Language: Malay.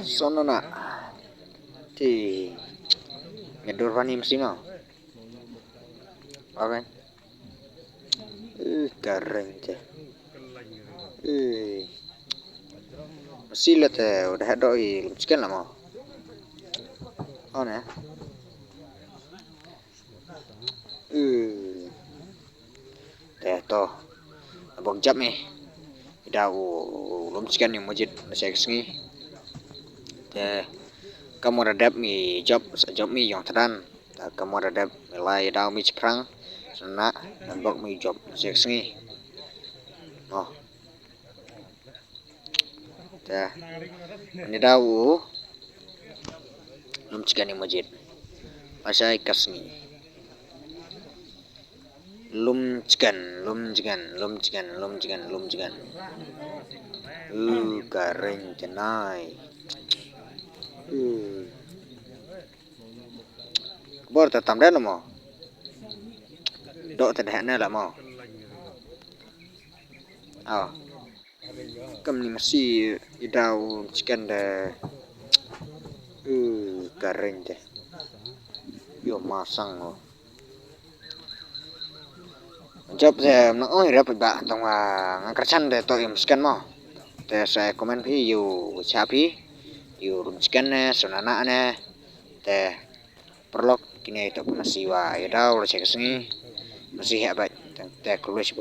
Sono nak thì ngedur pani mesin no. Oke. Garing teh. Mesin lah teh udah doi sekian lah mau. Oh ne. Teh toh. Abang jap nih. Dah belum sekian yang masjid saya kesini. Teh kamu radap mi job mi yang teran. Kamu radap nilai dah mi cekrang. Sana nambok mi job saya kesini. Oh. Teh. Ini dah belum sekian yang masjid. Pasai kasni. Lum cikan. Garing cenai. Bor tetam dah lo mau. Dok terdehna lah mau. Oh. Kam ni masih idau cikan dah. Garing teh. Yo masang lo. Job saya nak dapat ba tong ngkercan deh to im scan mo. Teh saya komen pi you chapi you rum scan ne sonana ne teh perlok kini itu masih wa ya dah ulah cek sini masih hebat teh keluar sih